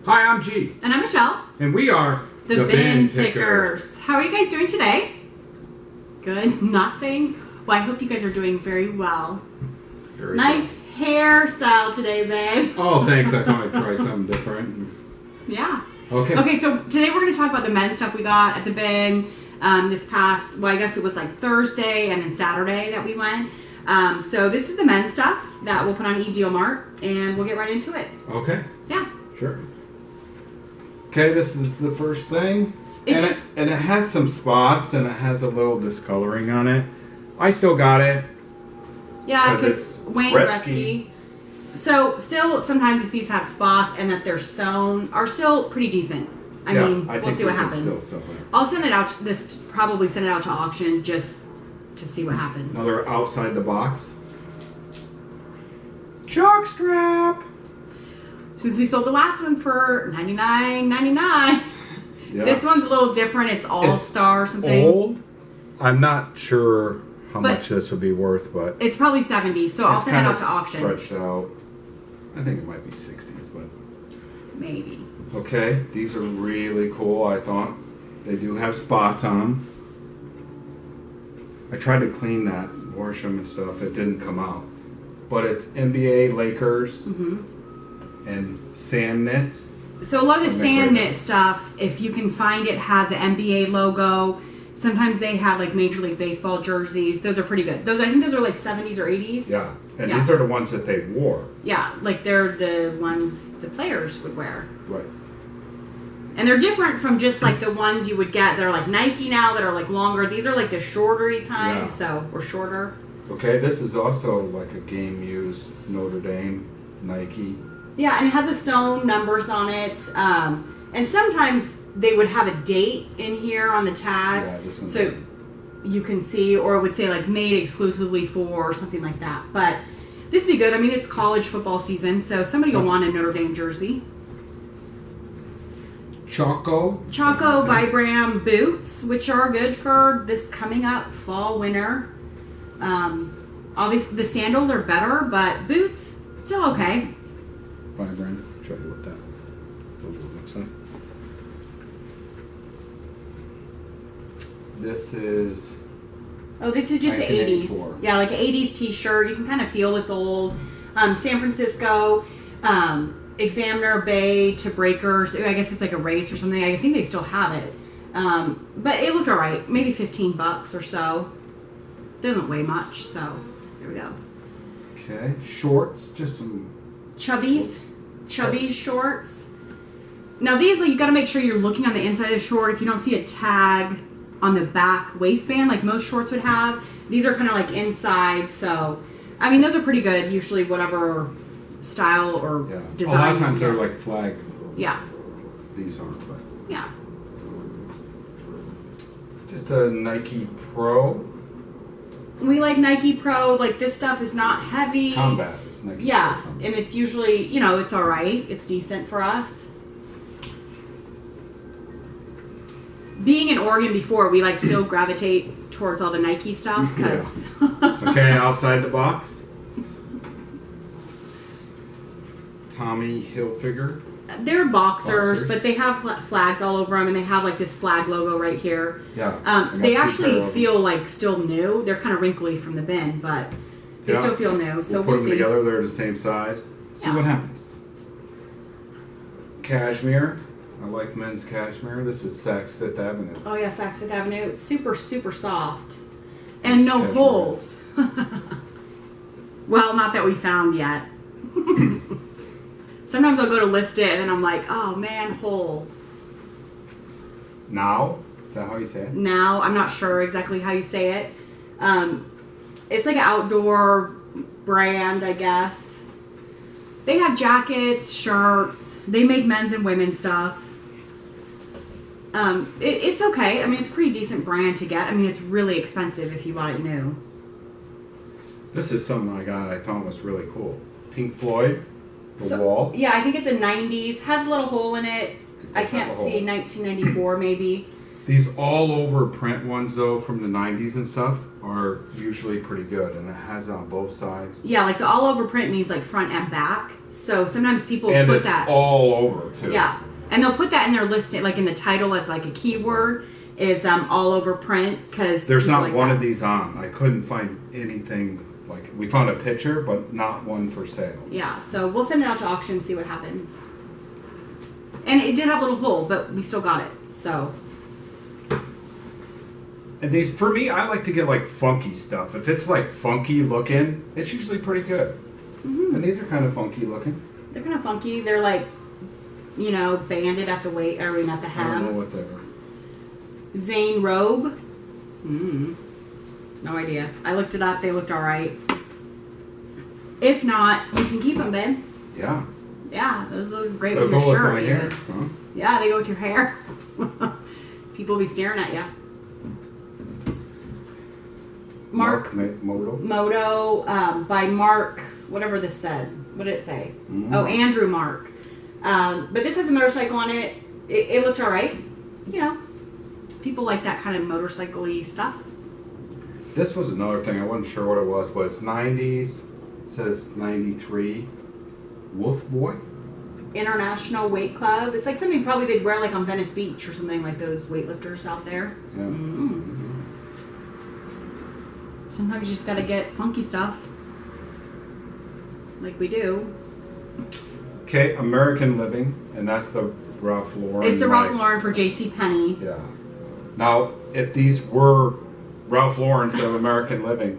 Hi, I'm G. And I'm Michelle. And we are the Bin Pickers. How are you guys doing today? Good? Nothing? Well, I hope you guys are doing very well. Very nice hairstyle today, babe. Oh, thanks. I thought I'd try something different. Yeah. Okay, so today we're going to talk about the men's stuff we got at the bin this past, well, I guess it was like Thursday and then Saturday that we went. So this is the men's stuff that we'll put on eDeal Mart, and we'll get right into it. Okay. Yeah. Sure. Okay, this is the first thing. It's and it has some spots and it has a little discoloring on it. I still got it. Yeah, 'Cause it's Wayne Gretzky. Gretzky. So still, sometimes if these have spots and that they're sewn, are still pretty decent. I mean, we'll see what happens. I'll send it out. Probably send it out to auction just to see what happens. Another outside the box jock strap. Since we sold the last one for $99.99, Yeah. this one's a little different. It's All-Star or something. Old. I'm not sure how But much this would be worth, but it's probably 70s. So I'll send it out to auction. Stretched out. I think it might be 60s, but Maybe. okay. These are really cool. I thought they do have spots on them. I tried to clean that, wash them and stuff. It didn't come out, but it's NBA, Lakers, and sand knits. So a lot of the sand knit stuff, if you can find it, has the NBA logo. Sometimes they have like Major League Baseball jerseys. Those are pretty good. I think those are like 70s or 80s. Yeah, and these are the ones that they wore. Yeah, like they're the ones the players would wear. Right. And they're different from just like the ones you would get that are like Nike now that are like longer. These are like the shortery kind, or shorter. Okay, this is also like a game used Notre Dame, Nike. Yeah, and it has a sewn numbers on it. And sometimes they would have a date in here on the tag. Yeah, this one so doesn't. you can see, or it would say like made exclusively for or something like that. But this would be good. I mean, it's college football season, so somebody will want a Notre Dame jersey. Choco Vibram boots, which are good for this coming up fall, winter. Obviously, the sandals are better, but boots, still okay. Vibram. Show you what that looks like. This is. Oh, this is just the 80s. Yeah, like an 80s t-shirt. You can kind of feel it's old. San Francisco, Examiner Bay to Breakers. I guess it's like a race or something. I think they still have it. But it looked alright. Maybe $15 or so. Doesn't weigh much, so there we go. Okay, shorts, just some Chubbies shorts. Now these, like, you got to make sure you're looking on the inside of the short. If you don't see a tag on the back waistband like most shorts would have, these are kind of like inside. So, I mean, those are pretty good. Usually, whatever style or design. A lot of times they're like flag. Yeah. These aren't, but yeah. just a Nike Pro. We like Nike Pro. Like, this stuff is not heavy. Combat is Nike. Yeah, Pro. and it's usually, it's all right. It's decent for us. Being in Oregon before, we like still gravitate towards all the Nike stuff because. Okay, outside the box. Tommy Hilfiger. They're boxers, but they have flags all over them, and they have like this flag logo right here. Yeah. They actually feel like still new. They're kind of wrinkly from the bin, but they still feel new. So we'll put them see. together. They're the same size. See what happens. Cashmere. I like men's cashmere. This is Saks Fifth Avenue. Oh yeah, Saks Fifth Avenue. It's super, super soft. And no holes. Well, not that we found yet. Sometimes I'll go to list it and then I'm like, oh man, hole. Now? Is that how you say it? Now, I'm not sure exactly how you say it. It's like an outdoor brand, I guess. They have jackets, shirts. They make men's and women's stuff. It's okay. I mean, it's a pretty decent brand to get. I mean, it's really expensive if you bought it new. This is something I got I thought was really cool. Pink Floyd, The Wall. Yeah, I think it's a 90s. Has a little hole in it. I can't see 1994 maybe. These all over print ones though from the 90s and stuff are usually pretty good, and it has on both sides. Yeah, like the all over print means like front and back. So sometimes people and put that. And it's all over too. Yeah, and they'll put that in their listing, like in the title as like a keyword is all over print because there's not like one that. of these on. I couldn't find anything like we found a picture, but not one for sale. Yeah, so we'll send it out to auction and see what happens. And it did have a little hole, but we still got it. So. And these, for me, I like to get like funky stuff. If it's like funky looking, it's usually pretty good. Mm-hmm. And these are kind of funky looking. They're kind of funky. They're like, you know, banded at the waist, or at the hem. I don't know what they're. Zane robe. No idea. I looked it up. They looked all right. If not, you can keep them, babe. Yeah. Yeah, those look great They'll with your go shirt. with my hair. Huh? Yeah, they go with your hair. People will be staring at you. Mark Moto by Mark, whatever this said. What did it say? Mm-hmm. Oh, Andrew Mark. But this has a motorcycle on it. It looked all right. You know, people like that kind of motorcycle-y stuff. This was another thing. I wasn't sure what it was, but it's 90s. It says 93. Wolf Boy? International Weight Club. It's like something probably they'd wear like on Venice Beach or something, like those weightlifters out there. Yeah. Mm-hmm. Sometimes you just gotta get funky stuff. Like we do. Okay, American Living, and that's the Ralph Lauren. It's the Ralph Lauren for JCPenney. Yeah. Now, if these were Ralph Lauren instead of American Living,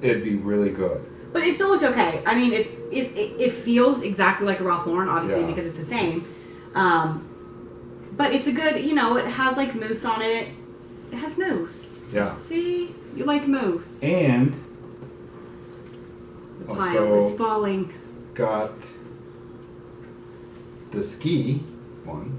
it'd be really good. But it still looked okay. I mean, it feels exactly like a Ralph Lauren, obviously, because it's the same. But it's a good, you know, it has like mousse on it. It has mousse. Yeah. See? You like mousse. And the pile is falling. Got the ski one.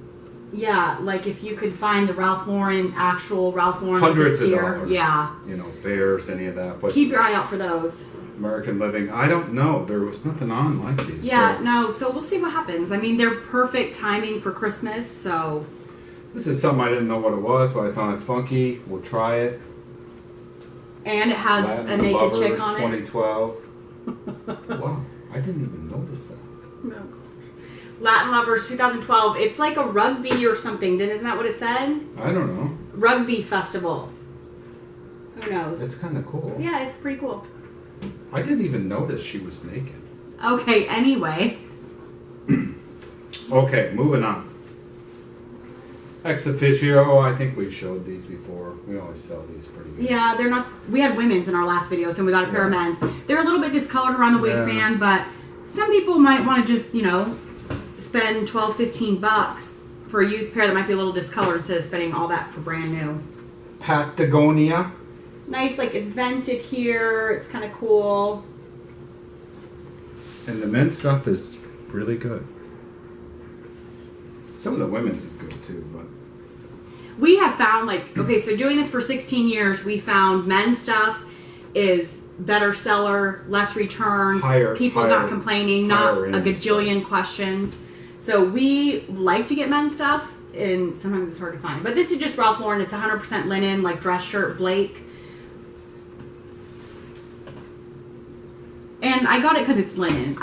Yeah, like if you could find the Ralph Lauren, actual Ralph Lauren hundreds of skier, dollars. Yeah. You know, Bears, any of that. But keep your eye out for those. American Living, I don't know. There was nothing on like these. Yeah, no, so we'll see what happens. I mean, they're perfect timing for Christmas, so. This is something I didn't know what it was, but I thought it's funky. We'll try it. And it has Latin a naked Lovers, chick on 2012. Wow, I didn't even notice that. No. Latin Lovers 2012. It's like a rugby or something. Isn't that what it said? I don't know. Rugby festival. Who knows? It's kind of cool. Yeah, it's pretty cool. I didn't even notice she was naked. Okay, anyway. Okay, moving on. Ex officio, I think we've showed these before. We always sell these pretty good. Yeah, they're not. We had women's in our last video, so we got a pair of men's. They're a little bit discolored around the waistband, but some people might want to just, you know, spend $12-15 for a used pair that might be a little discolored instead of spending all that for brand new. Patagonia. Nice, like it's vented here. It's kind of cool. And the men's stuff is really good. Some of the women's is good too, but we have found, like, okay, so doing this for 16 years, we found men's stuff is better seller, less returns, people not complaining, not a gajillion questions. So we like to get men's stuff, and sometimes it's hard to find. But this is just Ralph Lauren. It's 100% linen, like dress shirt, Blake. And I got it because it's linen.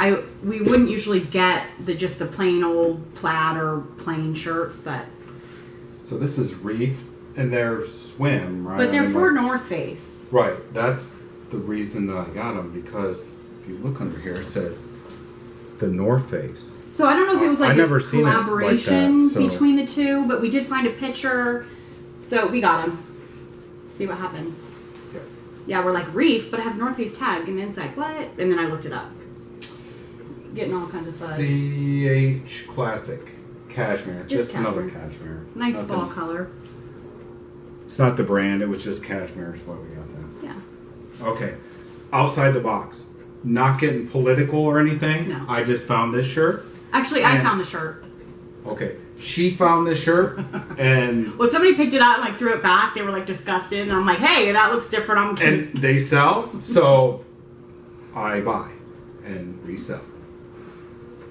We wouldn't usually get just the plain old plaid or plain shirts, but. So this is Reef, and they're swim, right? But they're for North Face. Right. That's the reason that I got them, because if you look under here, it says the North Face. So I don't know if it was like a collaboration like that, between the two, but we did find a picture, so we got them. See what happens. Yeah, we're like Reef, but it has North Face tag, and then it's like, what? And then I looked it up. Getting all kinds of buzz. CH Classic Cashmere. Just cashmere. Another cashmere. Nice fall color. It's not the brand, it was just cashmere is why we got that. Yeah. Okay. Outside the box. Not getting political or anything. No. I just found this shirt. Actually, I found the shirt. Okay. She found this shirt, and well, somebody picked it up and like threw it back. They were like disgusted, and I'm like, "Hey, that looks different." And they sell, so I buy and resell.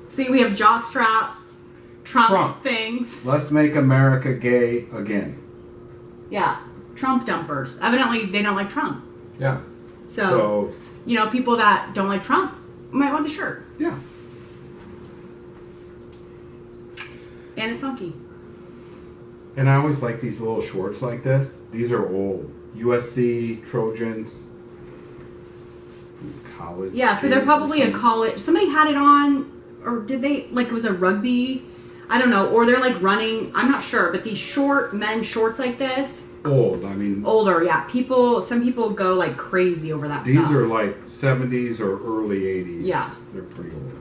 See, we have jock straps, Trump things. Let's make America gay again. Yeah. Trump dumpers. Evidently, they don't like Trump. Yeah. So, you know, people that don't like Trump might want the shirt. Yeah. And it's funky. And I always like these little shorts like this. These are old. USC Trojans. From college. Yeah, so they're probably a college. Somebody had it on, or did they, like it was a rugby? I don't know. Or they're like running. I'm not sure. But these short men's shorts like this. Old, I mean. Older, yeah. Some people go like crazy over that these stuff. These are like 70s or early 80s. Yeah. They're pretty old.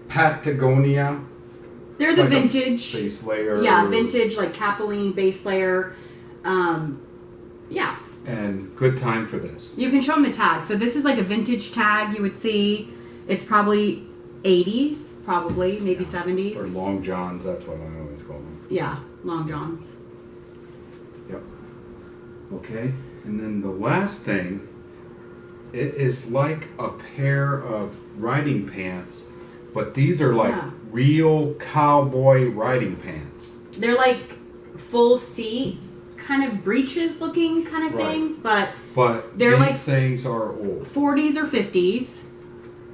Patagonia. They're the like vintage. Base layer. Yeah, vintage, like Capilene base layer. Yeah. And good time for this. You can show them the tag. So this is like a vintage tag you would see. It's probably 80s, probably, maybe 70s. Or long johns, that's what I always call them. Yeah, long johns. Yep. Okay, and then the last thing, it is like a pair of riding pants, but these are like real cowboy riding pants. They're like full seat, kind of breeches looking kind of things, but they're these like things are old. 40s or 50s.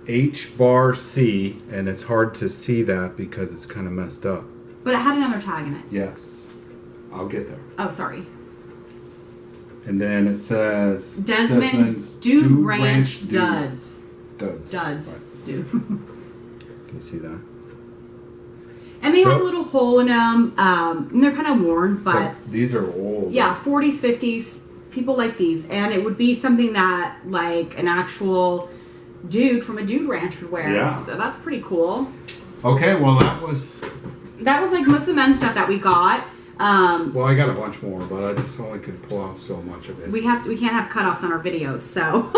H-bar-C, and it's hard to see that because it's kind of messed up. But it had another tag in it. Yes. I'll get there. Oh, sorry. And then it says... Desmond's Dude Ranch Duds. Duds. Right. Dude. Can you see that? And they have a little hole in them. And they're kind of worn, but these are old. Yeah, 40s, 50s. People like these. And it would be something that, like, an actual dude from a dude ranch would wear. Yeah. So that's pretty cool. Okay, well, that was like most of the men's stuff that we got. Well, I got a bunch more, but I just only could pull off so much of it. We can't have cutoffs on our videos, so.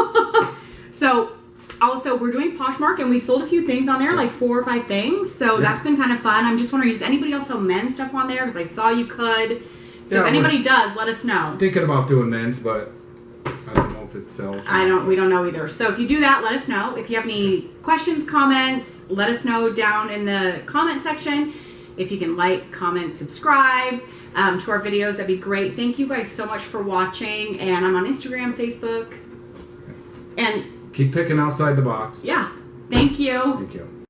So, also, we're doing Poshmark, and we've sold a few things on there, like 4 or 5 things. So that's been kind of fun. I'm just wondering, does anybody else sell men's stuff on there? Because I saw you could. So if anybody does, let us know. Thinking about doing men's, but I don't know if it sells. We don't know either. So if you do that, let us know. If you have any questions, comments, let us know down in the comment section. If you can like, comment, subscribe to our videos, that'd be great. Thank you guys so much for watching. And I'm on Instagram, Facebook. And keep picking outside the box. yeah. Thank you. Thank you.